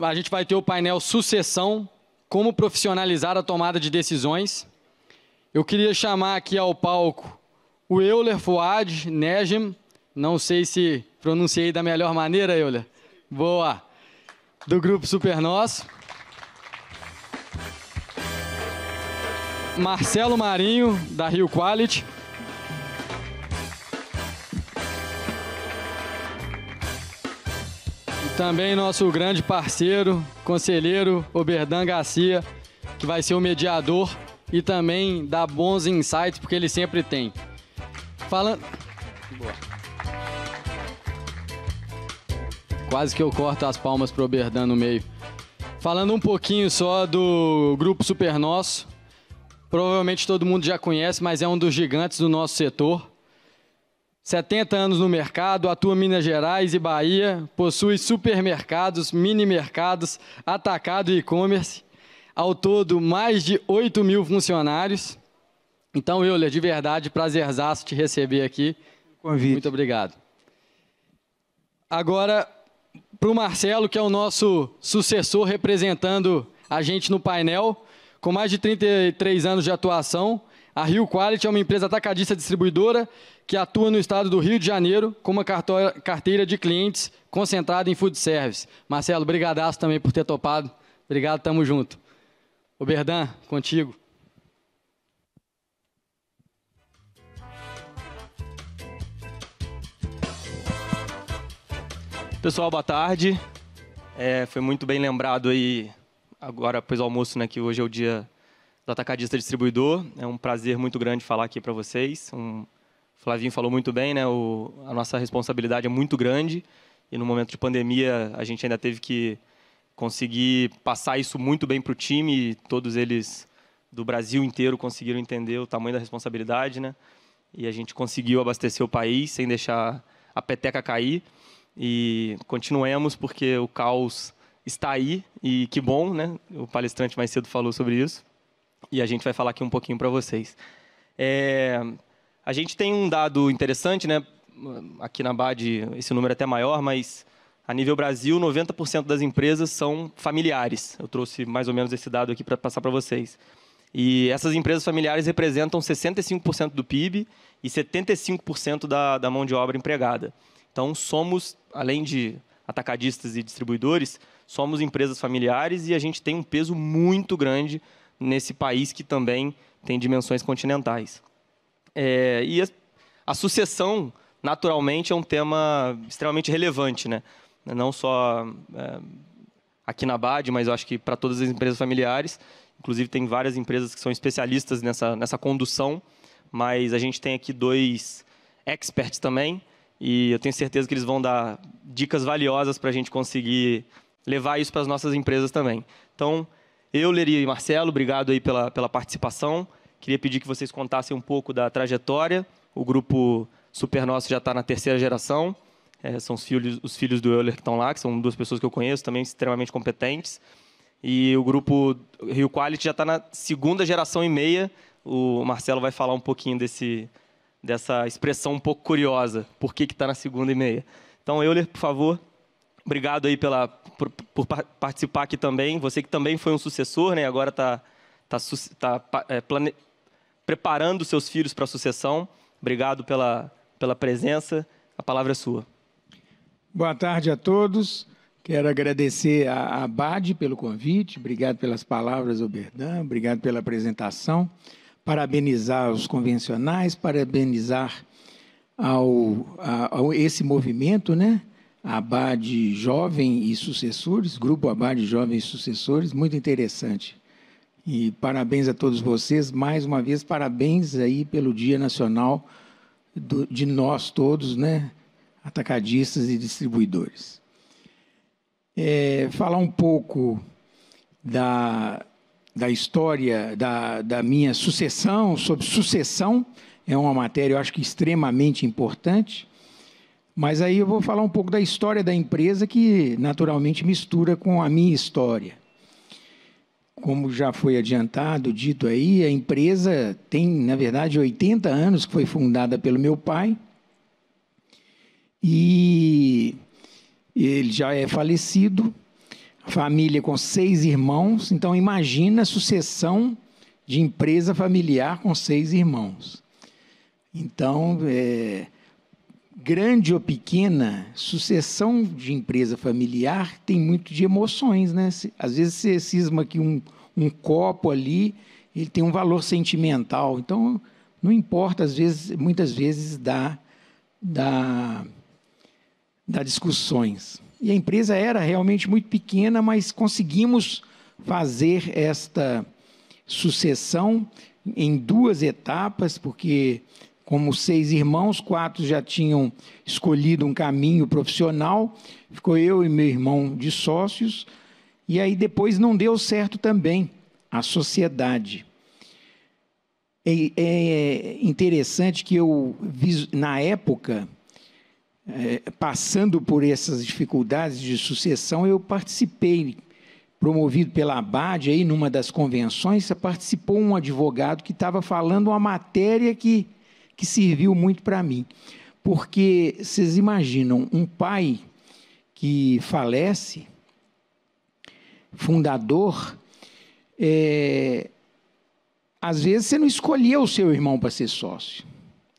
a gente vai ter o painel Sucessão, como profissionalizar a tomada de decisões. Eu queria chamar aqui ao palco o Euler Fuad Negem, não sei se pronunciei da melhor maneira, Euler. Boa! Do Grupo Supernós. Marcelo Marinho, da Rio Quality. E também nosso grande parceiro, conselheiro Oberdan Garcia, que vai ser o mediador e também dá bons insights, porque ele sempre tem. Falando... Boa. Quase que eu corto as palmas para o Oberdan no meio. Falando um pouquinho só do Grupo Supernós, provavelmente todo mundo já conhece, mas é um dos gigantes do nosso setor. 70 anos no mercado, atua em Minas Gerais e Bahia, possui supermercados, mini-mercados, atacado e e-commerce. Ao todo, mais de 8.000 funcionários. Então, Euler, de verdade, prazerzaço te receber aqui. Convite. Muito obrigado. Agora, para o Marcelo, que é o nosso sucessor representando a gente no painel, com mais de 33 anos de atuação, a Rio Quality é uma empresa atacadista distribuidora que atua no estado do Rio de Janeiro com uma carteira de clientes concentrada em food service. Marcelo, brigadaço também por ter topado. Obrigado, tamo junto. Oberdan, contigo. Pessoal, boa tarde. Foi muito bem lembrado aí, agora após o almoço, né, que hoje é o dia do atacadista distribuidor. É um prazer muito grande falar aqui para vocês. O Flavinho falou muito bem, né, a nossa responsabilidade é muito grande e no momento de pandemia a gente ainda teve que conseguir passar isso muito bem para o time e todos eles do Brasil inteiro conseguiram entender o tamanho da responsabilidade, né? E a gente conseguiu abastecer o país sem deixar a peteca cair. E continuemos porque o caos está aí e que bom, né? O palestrante mais cedo falou sobre isso e a gente vai falar aqui um pouquinho para vocês. A gente tem um dado interessante, né? Aqui na BAD esse número é até maior, mas a nível Brasil 90% das empresas são familiares. Eu trouxe mais ou menos esse dado aqui para passar para vocês. E essas empresas familiares representam 65% do PIB e 75% da mão de obra empregada. Então, somos, além de atacadistas e distribuidores, somos empresas familiares e a gente tem um peso muito grande nesse país que também tem dimensões continentais. E a sucessão, naturalmente, é um tema extremamente relevante, né? Não só aqui na BAD, mas eu acho que para todas as empresas familiares. Inclusive, tem várias empresas que são especialistas nessa condução, mas a gente tem aqui 2 experts também, e eu tenho certeza que eles vão dar dicas valiosas para a gente conseguir levar isso para as nossas empresas também. Então, Euler e Marcelo, obrigado aí pela participação. Queria pedir que vocês contassem um pouco da trajetória. O grupo Supernós já está na 3ª geração. São os filhos do Euler que estão lá, que são 2 pessoas que eu conheço, também extremamente competentes. E o grupo Rio Quality já está na 2ª geração e meia. O Marcelo vai falar um pouquinho dessa expressão um pouco curiosa. Por que está na 2ª e meia? Então, Euler, por favor, obrigado aí por participar aqui também. Você que também foi um sucessor, né? Agora está preparando seus filhos para a sucessão. Obrigado pela presença. A palavra é sua. Boa tarde a todos. Quero agradecer a BAD pelo convite. Obrigado pelas palavras, Oberdan. Obrigado pela apresentação. Parabenizar os convencionais, parabenizar esse movimento, né? A BAD Jovem e Sucessores, Grupo ABAD Jovem e Sucessores, muito interessante. E parabéns a todos vocês, mais uma vez, parabéns aí pelo Dia Nacional de nós todos, né? Atacadistas e distribuidores. Falar um pouco da história da minha sucessão, sobre sucessão, é uma matéria, eu acho que extremamente importante, mas aí eu vou falar um pouco da história da empresa, que naturalmente mistura com a minha história. Como já foi adiantado, dito aí, a empresa tem, na verdade, 80 anos, que foi fundada pelo meu pai, e ele já é falecido. família com 6 irmãos, então imagina a sucessão de empresa familiar com 6 irmãos. Então, grande ou pequena, sucessão de empresa familiar tem muito de emoções, né? Às vezes você cisma que um copo ali, ele tem um valor sentimental, então não importa, às vezes, muitas vezes dá discussões. E a empresa era realmente muito pequena, mas conseguimos fazer esta sucessão em 2 etapas, porque como 6 irmãos, 4 já tinham escolhido um caminho profissional, ficou eu e meu irmão de sócios, e aí depois não deu certo também a sociedade. É interessante que eu, na época, passando por essas dificuldades de sucessão, eu participei, promovido pela ABAD, aí numa das convenções, participou um advogado que estava falando uma matéria que serviu muito para mim. Porque, vocês imaginam, um pai que falece, fundador, às vezes você não escolheu o seu irmão para ser sócio.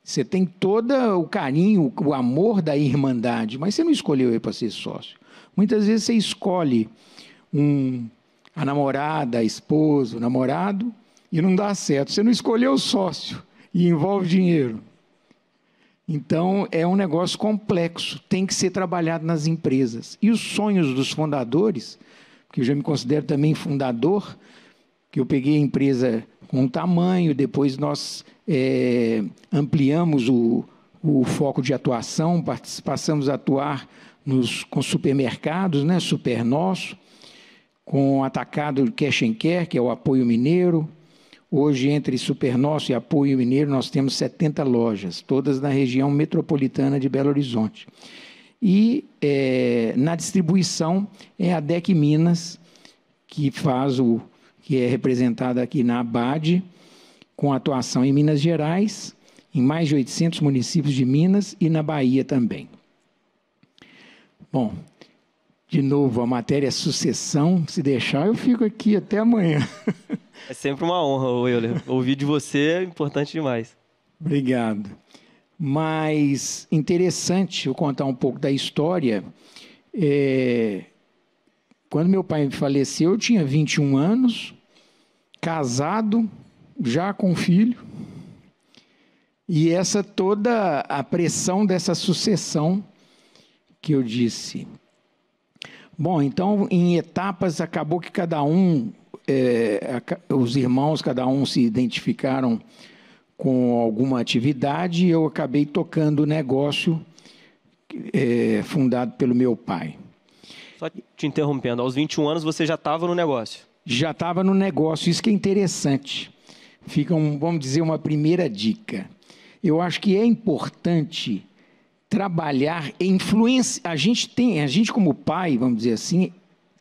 Você tem todo o carinho, o amor da irmandade, mas você não escolheu ele para ser sócio. Muitas vezes você escolhe a namorada, a esposa, o namorado, e não dá certo. Você não escolheu o sócio e envolve dinheiro. Então, é um negócio complexo, tem que ser trabalhado nas empresas. E os sonhos dos fundadores, porque eu já me considero também fundador, que eu peguei a empresa com um tamanho, depois nós ampliamos o foco de atuação, passamos a atuar com supermercados, né, Super Nosso, com atacado Cash and Care, que é o Apoio Mineiro. Hoje, entre Super Nosso e Apoio Mineiro, nós temos 70 lojas, todas na região metropolitana de Belo Horizonte. E na distribuição é a DEC Minas, que é representada aqui na ABAD, com atuação em Minas Gerais, em mais de 800 municípios de Minas e na Bahia também. Bom, de novo, a matéria é sucessão. Se deixar, eu fico aqui até amanhã. É sempre uma honra, Euler. Ouvir de você é importante demais. Obrigado. Mas interessante eu contar um pouco da história. Quando meu pai faleceu, eu tinha 21 anos, casado, já com filho, e essa toda a pressão dessa sucessão que eu disse. Bom, então, em etapas, acabou que cada um, os irmãos, cada um se identificaram com alguma atividade, e eu acabei tocando o negócio fundado pelo meu pai. Só te interrompendo, aos 21 anos você já estava no negócio? Já estava no negócio, isso que é interessante. Fica, vamos dizer, uma primeira dica. Eu acho que é importante trabalhar influência. A gente como pai, vamos dizer assim,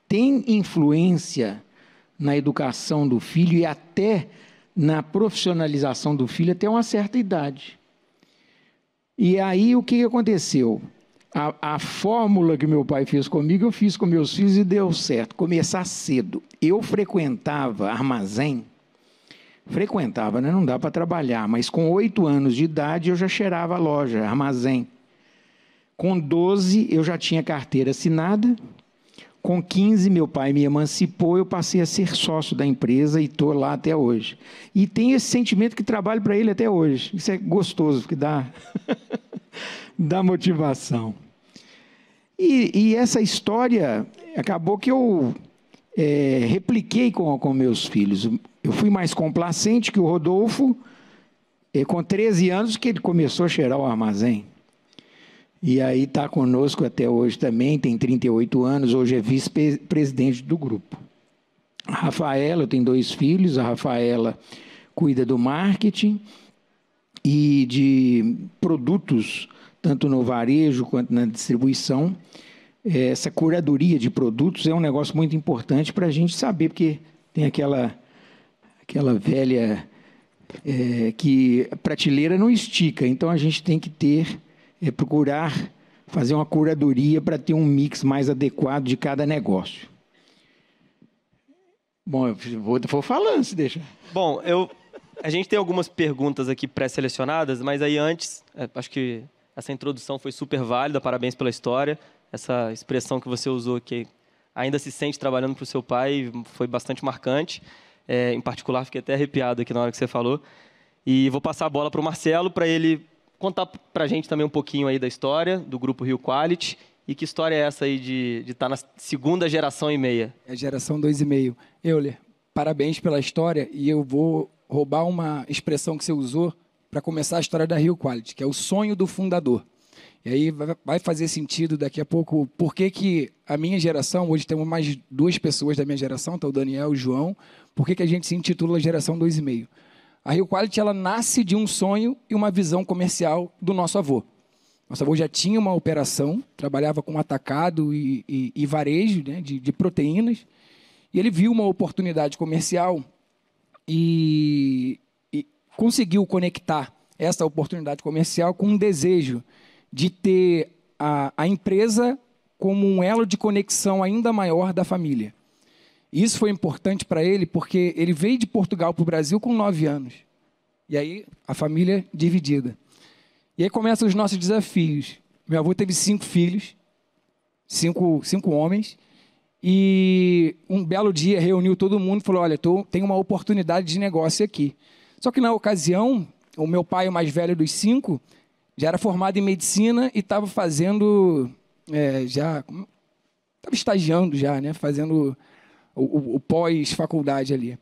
tem influência na educação do filho e até na profissionalização do filho até uma certa idade. E aí o que aconteceu? A fórmula que meu pai fez comigo, eu fiz com meus filhos e deu certo. Começar cedo. Eu frequentava armazém, né? Não dá para trabalhar, mas com 8 anos de idade eu já cheirava a loja, armazém. Com 12 eu já tinha carteira assinada. Com 15 meu pai me emancipou, eu passei a ser sócio da empresa e estou lá até hoje. E tenho esse sentimento que trabalho para ele até hoje. Isso é gostoso, porque dá motivação. E essa história, acabou que eu repliquei com meus filhos. Eu fui mais complacente que o Rodolfo, com 13 anos que ele começou a cheirar o armazém. E aí está conosco até hoje também, tem 38 anos, hoje é vice-presidente do grupo. A Rafaela, eu tenho 2 filhos, a Rafaela cuida do marketing e de produtos, tanto no varejo quanto na distribuição. Essa curadoria de produtos é um negócio muito importante para a gente saber, porque tem aquela velha que a prateleira não estica, então a gente tem que procurar fazer uma curadoria para ter um mix mais adequado de cada negócio. Bom, eu vou falando, se deixa. Bom, a gente tem algumas perguntas aqui pré-selecionadas, mas aí antes, acho que essa introdução foi super válida, parabéns pela história. Essa expressão que você usou, que ainda se sente trabalhando para o seu pai, foi bastante marcante. Em particular, fiquei até arrepiado aqui na hora que você falou. E vou passar a bola para o Marcelo, para ele contar para a gente também um pouquinho aí da história do Grupo Rio Quality. E que história é essa aí de estar na segunda geração e meia? É a geração 2,5. Euler, parabéns pela história, e eu vou roubar uma expressão que você usou para começar a história da Rio Quality, que é o sonho do fundador. E aí vai fazer sentido daqui a pouco por que a minha geração, hoje temos mais 2 pessoas da minha geração, tá o Daniel e o João, por que a gente se intitula geração 2,5. A Rio Quality, ela nasce de um sonho e uma visão comercial do nosso avô. Nosso avô já tinha uma operação, trabalhava com atacado e varejo, né, de proteínas, e ele viu uma oportunidade comercial e conseguiu conectar essa oportunidade comercial com um desejo de ter a empresa como um elo de conexão ainda maior da família. Isso foi importante para ele porque ele veio de Portugal para o Brasil com 9 anos. E aí a família dividida. E aí começam os nossos desafios. Meu avô teve 5 filhos, 5 homens, e um belo dia reuniu todo mundo e falou, olha, tem uma oportunidade de negócio aqui. Só que na ocasião, o meu pai, o mais velho dos 5, já era formado em medicina e estava fazendo, estava estagiando já, né, fazendo o pós-faculdade ali.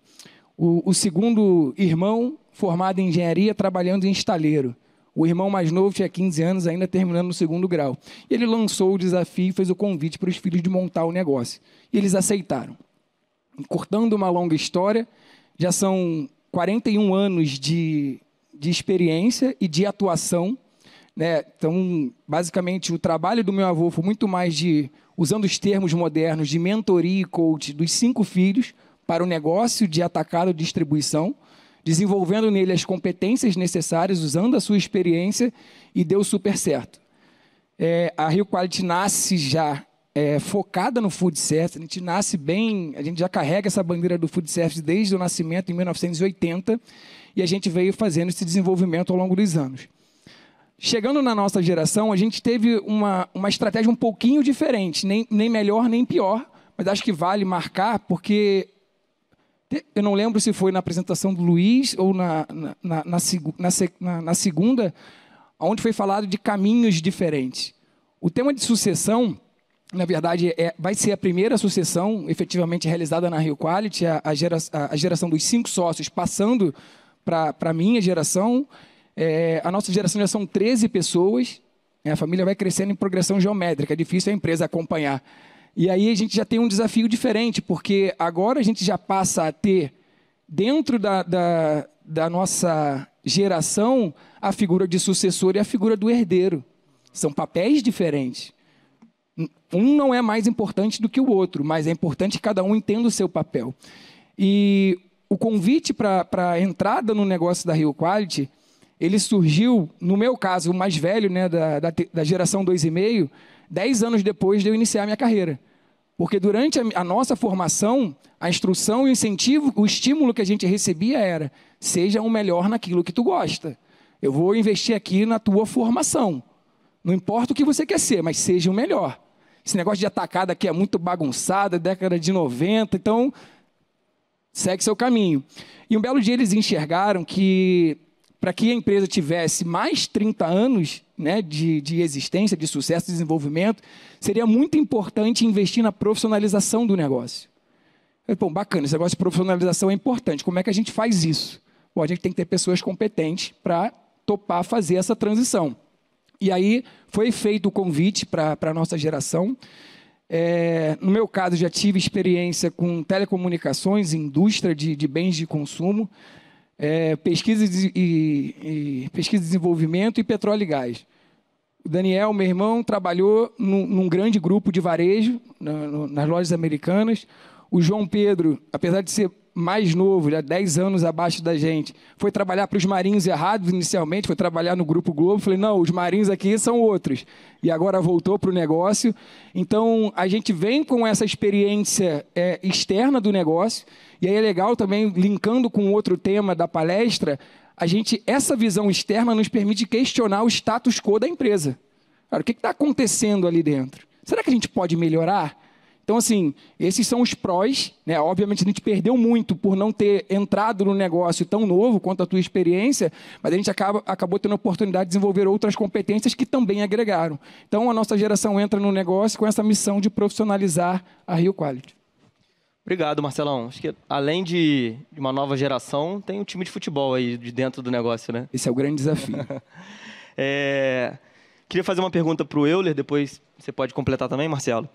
O segundo irmão, formado em engenharia, trabalhando em estaleiro. O irmão mais novo tinha 15 anos, ainda terminando o 2º grau. E ele lançou o desafio e fez o convite para os filhos de montar o negócio. E eles aceitaram. Cortando uma longa história, já são 41 anos de experiência e de atuação, né? Então, basicamente, o trabalho do meu avô foi muito mais usando os termos modernos, de mentoria e coach dos 5 filhos para o negócio de atacado e distribuição, desenvolvendo nele as competências necessárias, usando a sua experiência, e deu super certo. A Rio Quality nasce já focada no food service, a gente nasce bem, a gente já carrega essa bandeira do food service desde o nascimento, em 1980, e a gente veio fazendo esse desenvolvimento ao longo dos anos. Chegando na nossa geração, a gente teve uma estratégia um pouquinho diferente, nem melhor nem pior, mas acho que vale marcar, porque eu não lembro se foi na apresentação do Luiz ou na segunda, onde foi falado de caminhos diferentes. O tema de sucessão, na verdade, vai ser a primeira sucessão efetivamente realizada na Rio Quality, a geração dos 5 sócios passando para a minha geração. A nossa geração já são 13 pessoas, a família vai crescendo em progressão geométrica, é difícil a empresa acompanhar. E aí a gente já tem um desafio diferente, porque agora a gente já passa a ter, dentro da nossa geração, a figura de sucessor e a figura do herdeiro. São papéis diferentes. Um não é mais importante do que o outro, mas é importante que cada um entenda o seu papel. E o convite para a entrada no negócio da Rio Quality, ele surgiu, no meu caso, o mais velho, né, da geração 2,5, 10 anos depois de eu iniciar a minha carreira. Porque durante a nossa formação, a instrução e o incentivo, o estímulo que a gente recebia era: seja o melhor naquilo que tu gosta. Eu vou investir aqui na tua formação. Não importa o que você quer ser, mas seja o melhor. Esse negócio de atacado aqui é muito bagunçado, década de 90, então segue seu caminho. E um belo dia eles enxergaram que, para que a empresa tivesse mais 30 anos, né, de existência, de sucesso, de desenvolvimento, seria muito importante investir na profissionalização do negócio. Bom, bacana, esse negócio de profissionalização é importante. Como é que a gente faz isso? Bom, a gente tem que ter pessoas competentes para topar fazer essa transição. E aí foi feito o convite para a nossa geração. No meu caso, já tive experiência com telecomunicações, indústria de bens de consumo, pesquisa e desenvolvimento e petróleo e gás. O Daniel, meu irmão, trabalhou num grande grupo de varejo, nas lojas americanas. O João Pedro, apesar de ser mais novo, já 10 anos abaixo da gente, foi trabalhar para os Marinhos errados inicialmente, foi trabalhar no Grupo Globo, falei, não, os Marinhos aqui são outros. E agora voltou para o negócio. Então, a gente vem com essa experiência externa do negócio, e aí é legal também, linkando com outro tema da palestra, essa visão externa nos permite questionar o status quo da empresa. Cara, o que está acontecendo ali dentro? Será que a gente pode melhorar? Então, assim, esses são os prós, né? Obviamente, a gente perdeu muito por não ter entrado no negócio tão novo quanto a tua experiência, mas a gente acabou tendo a oportunidade de desenvolver outras competências que também agregaram. Então, a nossa geração entra no negócio com essa missão de profissionalizar a Rio Quality. Obrigado, Marcelão. Acho que além de uma nova geração, tem um time de futebol aí de dentro do negócio, né? Esse é o grande desafio. Queria fazer uma pergunta para o Euler, depois você pode completar também, Marcelo.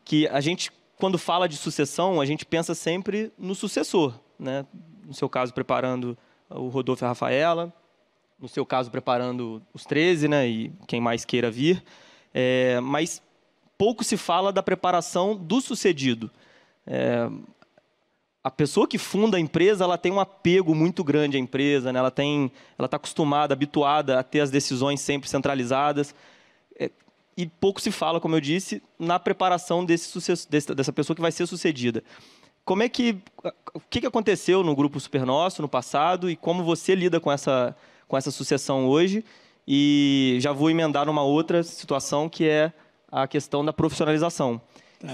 Que a gente, quando fala de sucessão, a gente pensa sempre no sucessor, né? No seu caso, preparando o Rodolfo e a Rafaela, no seu caso, preparando os 13, né? E quem mais queira vir. Mas pouco se fala da preparação do sucedido. A pessoa que funda a empresa, ela tem um apego muito grande à empresa, né? Ela está acostumada, habituada a ter as decisões sempre centralizadas. E pouco se fala, como eu disse, na preparação dessa pessoa que vai ser sucedida. O que aconteceu no Grupo Supernosso no passado e como você lida com essa sucessão hoje? E já vou emendar numa outra situação, que é a questão da profissionalização.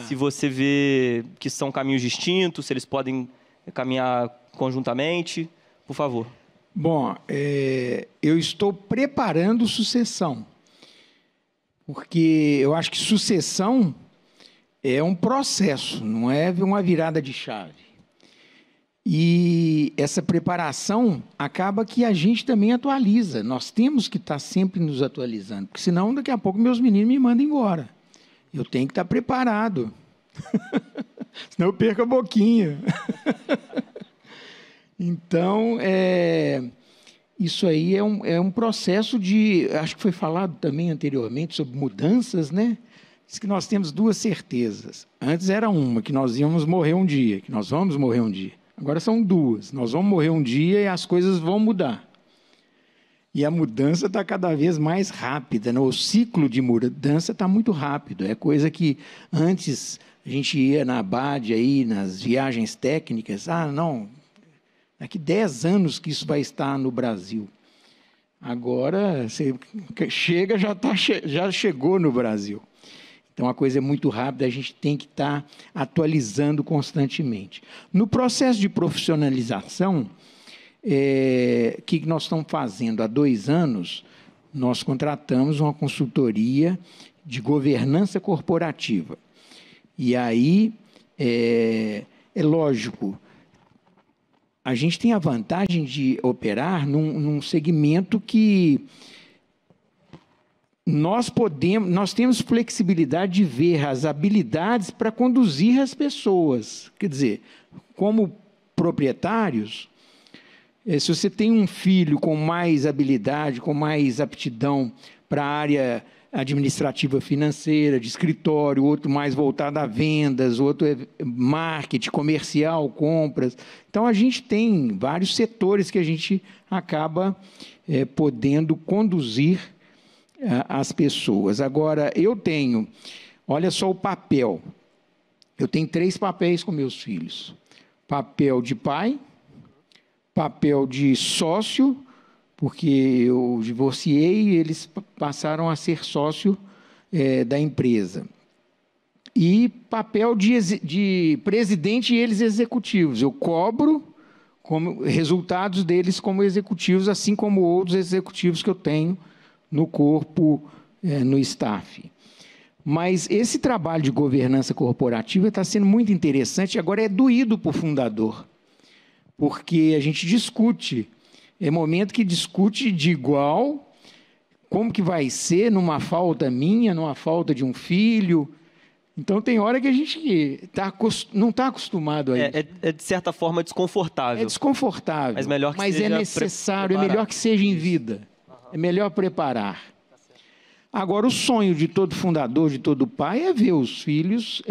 Se você vê que são caminhos distintos, se eles podem caminhar conjuntamente, por favor. Bom, eu estou preparando sucessão. Porque eu acho que sucessão é um processo, não é uma virada de chave. E essa preparação acaba que a gente também atualiza. Nós temos que estar sempre nos atualizando, porque senão daqui a pouco meus meninos me mandam embora. Eu tenho que estar preparado. Senão eu perco a boquinha. Então, isso aí é um processo de... Acho que foi falado também anteriormente sobre mudanças, né? Diz que nós temos duas certezas. Antes era uma, que nós íamos morrer um dia, que nós vamos morrer um dia. Agora são duas. Nós vamos morrer um dia e as coisas vão mudar. E a mudança está cada vez mais rápida, né? O ciclo de mudança está muito rápido. É coisa que antes a gente ia na ABAD, aí, nas viagens técnicas. Não... Daqui 10 anos que isso vai estar no Brasil. Agora, você chega, já chegou no Brasil. Então, a coisa é muito rápida, a gente tem que estar atualizando constantemente. No processo de profissionalização, o que nós estamos fazendo? Há 2 anos, nós contratamos uma consultoria de governança corporativa. E aí, é lógico... A gente tem a vantagem de operar num segmento que nós temos flexibilidade de ver as habilidades para conduzir as pessoas. Quer dizer, como proprietários, se você tem um filho com mais habilidade, com mais aptidão para a área administrativa financeira, de escritório, outro mais voltado a vendas, outro é marketing, comercial, compras. Então, a gente tem vários setores que a gente acaba podendo conduzir as pessoas. Agora, olha só o papel. Eu tenho 3 papéis com meus filhos. Papel de pai, papel de sócio, porque eu divorciei e eles passaram a ser sócio da empresa. E papel de presidente e eles executivos. Eu cobro resultados deles como executivos, assim como outros executivos que eu tenho no corpo, no staff. Mas esse trabalho de governança corporativa está sendo muito interessante, agora é doído para o fundador, porque a gente discute... É momento que discute de igual, como que vai ser numa falta minha, numa falta de um filho. Então, tem hora que a gente não está acostumado a isso. É, de certa forma, desconfortável. É desconfortável, mas é necessário, é melhor que seja em vida. É melhor preparar. Agora, o sonho de todo fundador, de todo pai, é ver os filhos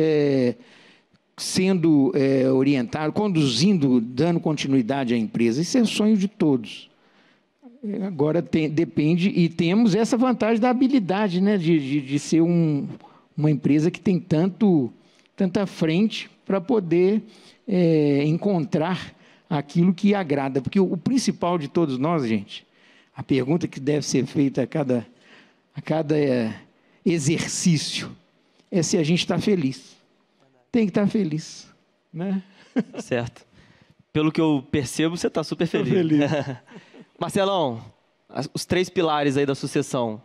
sendo orientado, conduzindo, dando continuidade à empresa. Isso é o sonho de todos. Agora depende, e temos essa vantagem da habilidade, né, de ser uma empresa que tem tanta frente para poder encontrar aquilo que agrada. Porque o principal de todos nós, gente, a pergunta que deve ser feita a cada exercício é se a gente está feliz. Tem que estar feliz, né? Certo. Pelo que eu percebo, você está super feliz. Marcelão, os 3 pilares aí da sucessão: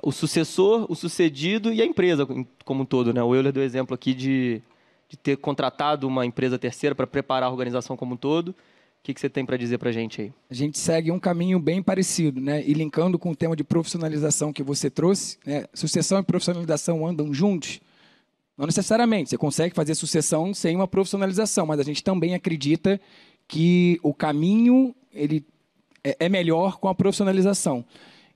o sucessor, o sucedido e a empresa como um todo, né? O Euler deu exemplo aqui de ter contratado uma empresa terceira para preparar a organização como um todo. O que você tem para dizer para a gente aí? A gente segue um caminho bem parecido, né? E linkando com o tema de profissionalização que você trouxe, né? Sucessão e profissionalização andam juntos? Não necessariamente, você consegue fazer sucessão sem uma profissionalização, mas a gente também acredita que o caminho ele é melhor com a profissionalização.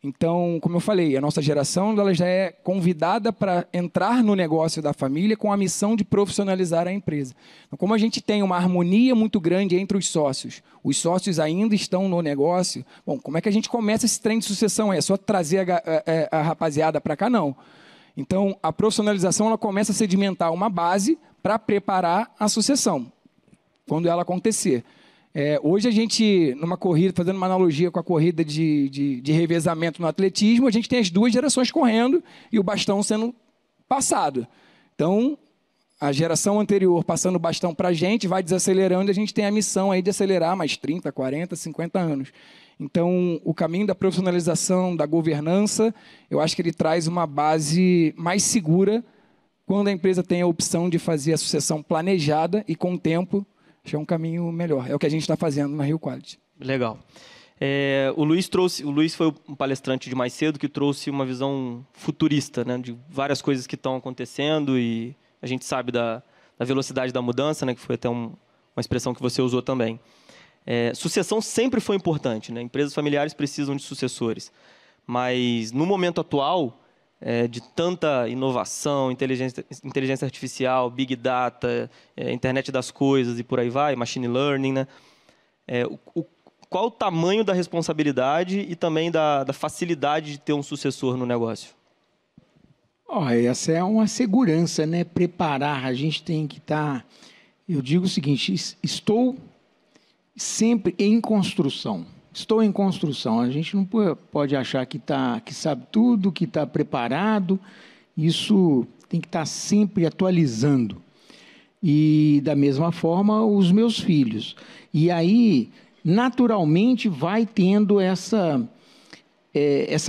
Então, como eu falei, a nossa geração ela já é convidada para entrar no negócio da família com a missão de profissionalizar a empresa. Então, como a gente tem uma harmonia muito grande entre os sócios ainda estão no negócio, bom, como é que a gente começa esse trem de sucessão? É só trazer a rapaziada para cá? Não. Então, a profissionalização ela começa a sedimentar uma base para preparar a sucessão, quando ela acontecer. Hoje a gente, numa corrida, fazendo uma analogia com a corrida de revezamento no atletismo, a gente tem as 2 gerações correndo e o bastão sendo passado. Então, a geração anterior passando o bastão para a gente, vai desacelerando e a gente tem a missão aí de acelerar mais 30, 40, 50 anos. Então, o caminho da profissionalização, da governança, eu acho que ele traz uma base mais segura quando a empresa tem a opção de fazer a sucessão planejada e com o tempo. Acho que é um caminho melhor. É o que a gente está fazendo na Rio Quality. Legal. O Luiz foi um palestrante de mais cedo que trouxe uma visão futurista, né, de várias coisas que estão acontecendo, e a gente sabe da velocidade da mudança, né, que foi até uma expressão que você usou também. Sucessão sempre foi importante, né? Empresas familiares precisam de sucessores. Mas, no momento atual, de tanta inovação, inteligência artificial, big data, internet das coisas e por aí vai, machine learning, né? Qual o tamanho da responsabilidade e também da facilidade de ter um sucessor no negócio? Essa é uma segurança, né? Preparar, a gente tem que estar... Eu digo o seguinte, estou sempre em construção. Estou em construção. A gente não pode achar que sabe tudo, que está preparado. Isso tem que estar sempre atualizando. E, da mesma forma, os meus filhos. E aí, naturalmente, vai tendo essa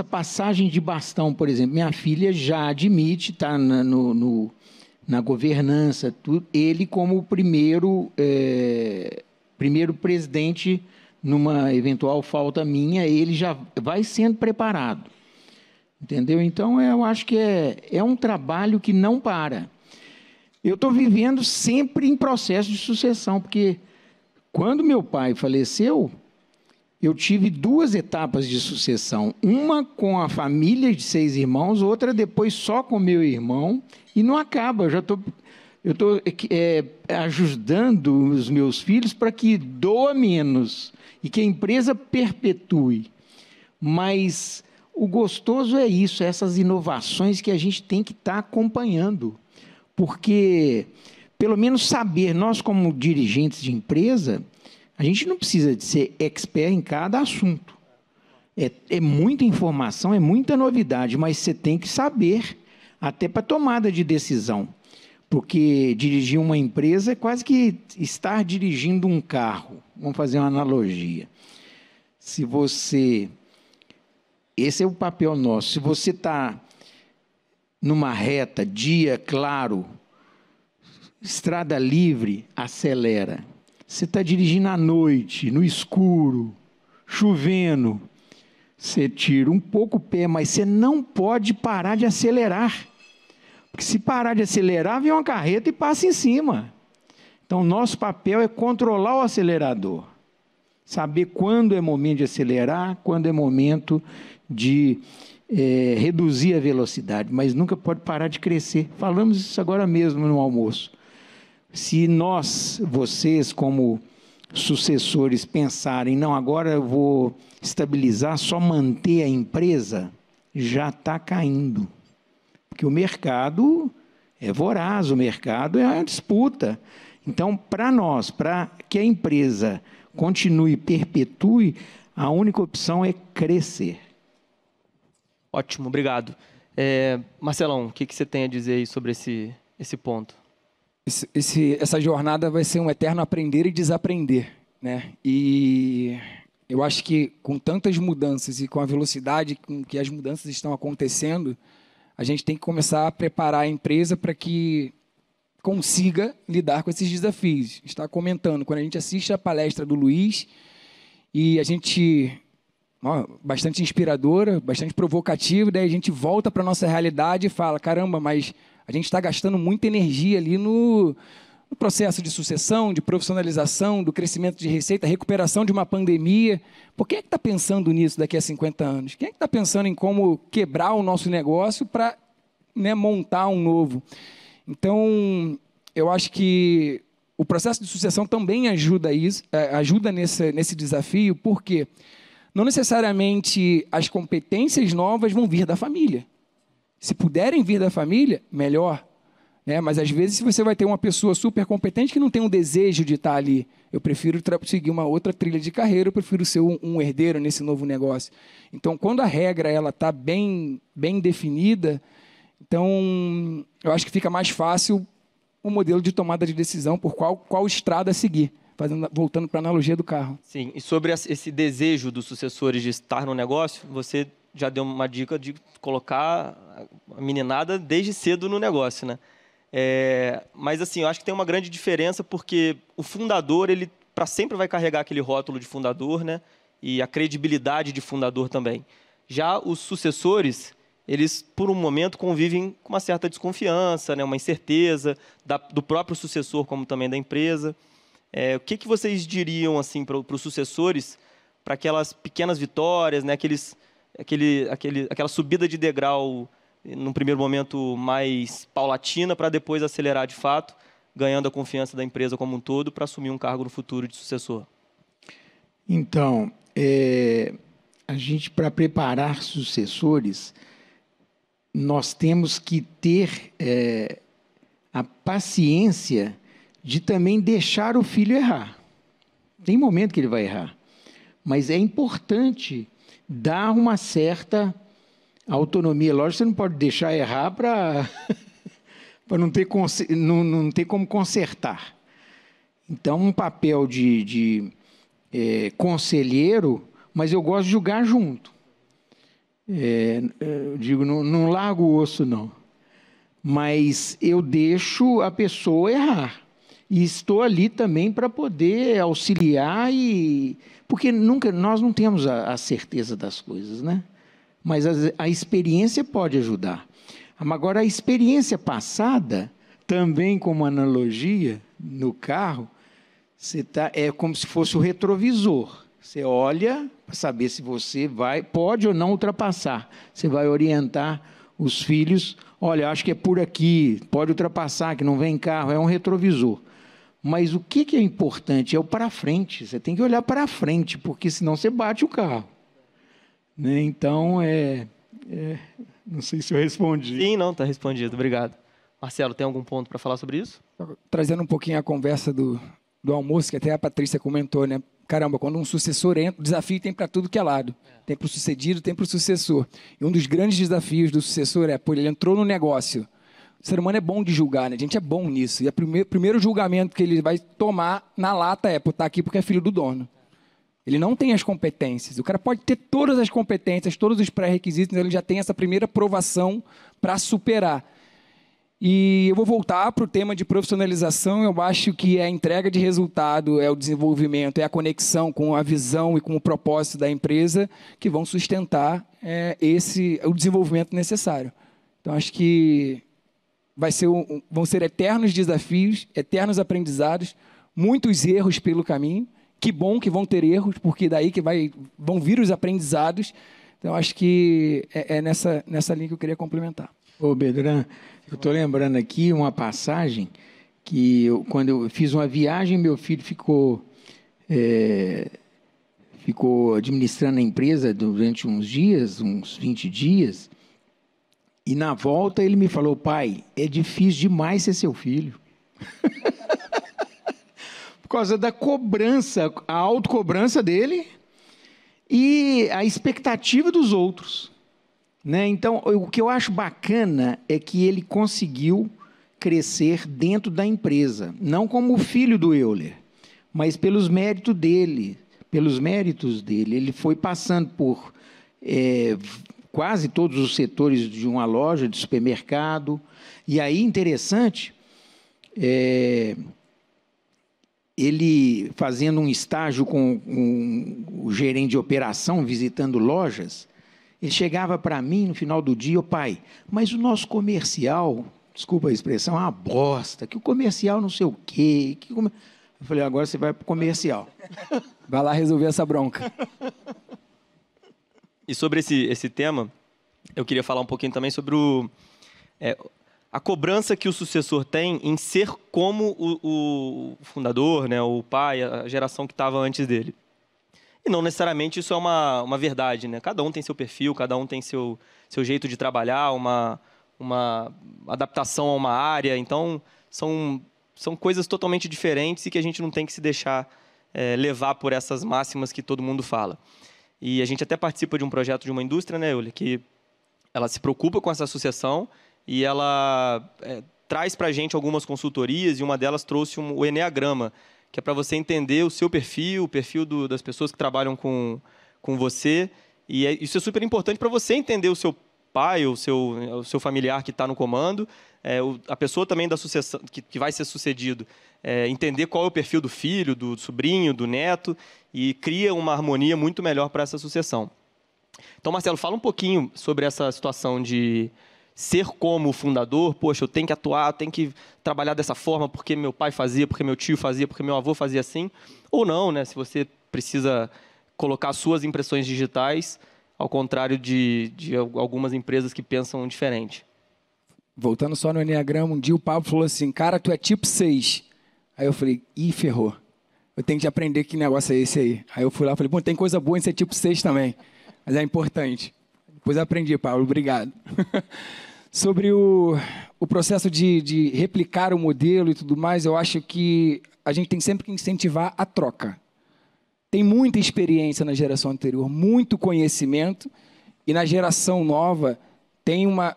passagem de bastão. Por exemplo, minha filha já admite, está na governança, ele como o primeiro presidente, numa eventual falta minha, ele já vai sendo preparado. Entendeu? Então, eu acho que é um trabalho que não para. Eu estou vivendo sempre em processo de sucessão, porque quando meu pai faleceu, eu tive 2 etapas de sucessão. Uma com a família de 6 irmãos, outra depois só com meu irmão, e não acaba. Eu estou ajudando os meus filhos para que doa menos e que a empresa perpetue. Mas o gostoso é isso, essas inovações que a gente tem que estar acompanhando. Porque, pelo menos saber, nós como dirigentes de empresa, a gente não precisa de ser expert em cada assunto. É muita informação, é muita novidade, mas você tem que saber, até para tomada de decisão. Porque dirigir uma empresa é quase que estar dirigindo um carro. Vamos fazer uma analogia. Esse é o papel nosso. Se você está numa reta, dia claro, estrada livre, acelera. Você está dirigindo à noite, no escuro, chovendo, você tira um pouco o pé, mas você não pode parar de acelerar. Porque se parar de acelerar, vem uma carreta e passa em cima. Então, nosso papel é controlar o acelerador. Saber quando é momento de acelerar, quando é momento de reduzir a velocidade. Mas nunca pode parar de crescer. Falamos isso agora mesmo no almoço. Se vocês como sucessores pensarem, não, agora eu vou estabilizar, só manter a empresa, já está caindo. Porque o mercado é voraz, o mercado é uma disputa. Então, para nós, para que a empresa continue e perpetue, a única opção é crescer. Ótimo, obrigado. Marcelão, o que você tem a dizer aí sobre esse ponto? Essa jornada vai ser um eterno aprender e desaprender, né? E eu acho que com tantas mudanças e com a velocidade com que as mudanças estão acontecendo, a gente tem que começar a preparar a empresa para que consiga lidar com esses desafios. Está comentando, quando a gente assiste a palestra do Luiz, e a gente, bastante inspiradora, bastante provocativa, daí a gente volta para a nossa realidade e fala, caramba, mas a gente está gastando muita energia ali no processo de sucessão, de profissionalização, do crescimento de receita, recuperação de uma pandemia. Por quem é que está pensando nisso daqui a 50 anos? Quem é que está pensando em como quebrar o nosso negócio para, né, montar um novo? Então, eu acho que o processo de sucessão também ajuda nesse desafio, porque não necessariamente as competências novas vão vir da família. Se puderem vir da família, melhor. Mas, às vezes, se você vai ter uma pessoa super competente que não tem um desejo de estar ali, eu prefiro seguir uma outra trilha de carreira, eu prefiro ser um herdeiro nesse novo negócio. Então, quando a regra está bem definida, então, eu acho que fica mais fácil o modelo de tomada de decisão por qual estrada seguir, voltando para a analogia do carro. Sim, e sobre esse desejo dos sucessores de estar no negócio, você já deu uma dica de colocar a meninada desde cedo no negócio, né? Mas, assim, eu acho que tem uma grande diferença porque o fundador, ele sempre vai carregar aquele rótulo de fundador, né? E a credibilidade de fundador também. Já os sucessores, eles, por um momento, convivem com uma certa desconfiança, né? Uma incerteza do próprio sucessor, como também da empresa. O que vocês diriam, assim, para os sucessores, para aquelas pequenas vitórias, né? Aquela subida de degrau, num primeiro momento mais paulatina, para depois acelerar de fato, ganhando a confiança da empresa como um todo, para assumir um cargo no futuro de sucessor? Então, a gente, para preparar sucessores, nós temos que ter a paciência de também deixar o filho errar. Tem momento que ele vai errar, mas é importante dar uma certa autonomia. Lógico, você não pode deixar errar para não ter como consertar. Então, um papel de conselheiro, mas eu gosto de jogar junto. Eu digo, não largo o osso, não. Mas eu deixo a pessoa errar. E estou ali também para poder auxiliar, porque nós não temos a certeza das coisas, né? Mas a experiência pode ajudar. Agora, a experiência passada, também como analogia, no carro, é como se fosse o retrovisor. Você olha para saber se você pode ou não ultrapassar. Você vai orientar os filhos, olha, acho que é por aqui, pode ultrapassar, que não vem carro, é um retrovisor. Mas o que é importante é o para frente. Você tem que olhar para frente, porque senão você bate o carro. Né? Então, não sei se eu respondi. Sim, não, está respondido. Obrigado. Marcelo, tem algum ponto para falar sobre isso? Trazendo um pouquinho a conversa do almoço, que até a Patrícia comentou, né? Caramba, quando um sucessor entra, o desafio tem para tudo que é lado. Tem para o sucedido, tem para o sucessor. E um dos grandes desafios do sucessor ele entrou no negócio. O ser humano é bom de julgar, né? A gente é bom nisso. E o primeiro julgamento que ele vai tomar na lata tá aqui porque é filho do dono. Ele não tem as competências. O cara pode ter todas as competências, todos os pré-requisitos, então ele já tem essa primeira provação para superar. E eu vou voltar para o tema de profissionalização. Eu acho que a entrega de resultado, o desenvolvimento, a conexão com a visão e com o propósito da empresa que vão sustentar o desenvolvimento necessário. Então, acho que vão ser eternos desafios, eternos aprendizados, muitos erros pelo caminho. Que bom que vão ter erros, porque daí que vão vir os aprendizados. Então, acho que é nessa linha que eu queria complementar. Ô, Bedran, eu estou lembrando aqui uma passagem quando eu fiz uma viagem, meu filho ficou administrando a empresa durante uns dias, uns 20 dias, e na volta ele me falou: pai, é difícil demais ser seu filho. Por causa da cobrança, a autocobrança dele e a expectativa dos outros, né? Então, o que eu acho bacana é que ele conseguiu crescer dentro da empresa, não como filho do Euler, mas pelos méritos dele. Ele foi passando por quase todos os setores de uma loja de supermercado. E aí, interessante, ele fazendo um estágio com o gerente de operação, visitando lojas, ele chegava para mim no final do dia: pai, mas o nosso comercial, desculpa a expressão, é uma bosta, que o comercial não sei o quê. Eu falei: agora você vai para o comercial. Vai lá resolver essa bronca. E sobre esse tema, eu queria falar um pouquinho também sobre a cobrança que o sucessor tem em ser como o fundador, né, o pai, a geração que estava antes dele. E não necessariamente isso é uma verdade, né? Cada um tem seu perfil, cada um tem seu jeito de trabalhar, uma adaptação a uma área. Então, são coisas totalmente diferentes e que a gente não tem que se deixar levar por essas máximas que todo mundo fala. E a gente até participa de um projeto de uma indústria, né, Euler, que ela se preocupa com essa sucessão e ela traz para a gente algumas consultorias, e uma delas trouxe o Eneagrama, que é para você entender o seu perfil, o perfil das pessoas que trabalham com você. E isso é super importante para você entender o seu pai, o seu familiar que está no comando, a pessoa também da sucessão, que vai ser sucedido, entender qual é o perfil do filho, do sobrinho, do neto, e cria uma harmonia muito melhor para essa sucessão. Então, Marcelo, fala um pouquinho sobre essa situação de ser como o fundador. Poxa, eu tenho que atuar, eu tenho que trabalhar dessa forma porque meu pai fazia, porque meu tio fazia, porque meu avô fazia assim. Ou não, né? Se você precisa colocar suas impressões digitais, ao contrário de algumas empresas que pensam diferente. Voltando só no Eneagrama, um dia o Pablo falou assim: cara, tu é tipo 6. Aí eu falei: ih, ferrou. Eu tenho que aprender que negócio é esse aí. Aí eu fui lá e falei: pô, tem coisa boa em ser tipo 6 também. Mas é importante. Depois eu aprendi, Pablo, obrigado. Sobre o processo de replicar o modelo e tudo mais, eu acho que a gente tem sempre que incentivar a troca. Tem muita experiência na geração anterior, muito conhecimento, e na geração nova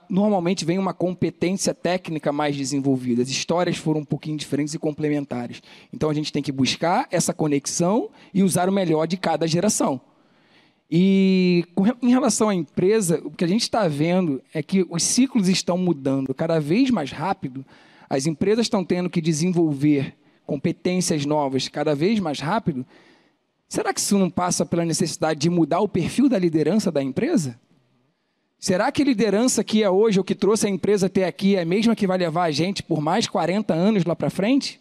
normalmente vem uma competência técnica mais desenvolvida. As histórias foram um pouquinho diferentes e complementares. Então a gente tem que buscar essa conexão e usar o melhor de cada geração. E em relação à empresa, o que a gente está vendo é que os ciclos estão mudando cada vez mais rápido. As empresas estão tendo que desenvolver competências novas cada vez mais rápido. Será que isso não passa pela necessidade de mudar o perfil da liderança da empresa? Será que a liderança que é hoje, ou que trouxe a empresa até aqui, é a mesma que vai levar a gente por mais 40 anos lá para frente?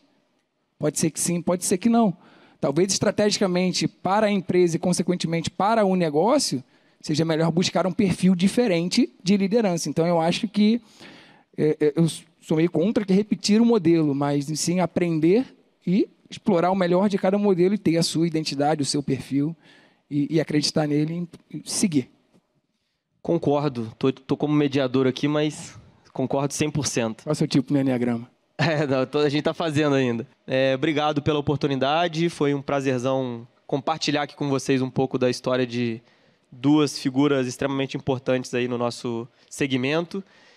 Pode ser que sim, pode ser que não. Talvez estrategicamente para a empresa e, consequentemente, para o negócio, seja melhor buscar um perfil diferente de liderança. Então, eu acho que eu sou meio contra que repetir o modelo, mas sim aprender e explorar o melhor de cada modelo e ter a sua identidade, o seu perfil e acreditar nele e seguir. Concordo. Tô como mediador aqui, mas concordo 100%. Qual é o seu tipo no Eneagrama? A gente está fazendo ainda. Obrigado pela oportunidade. Foi um prazerzão compartilhar aqui com vocês um pouco da história de duas figuras extremamente importantes aí no nosso segmento.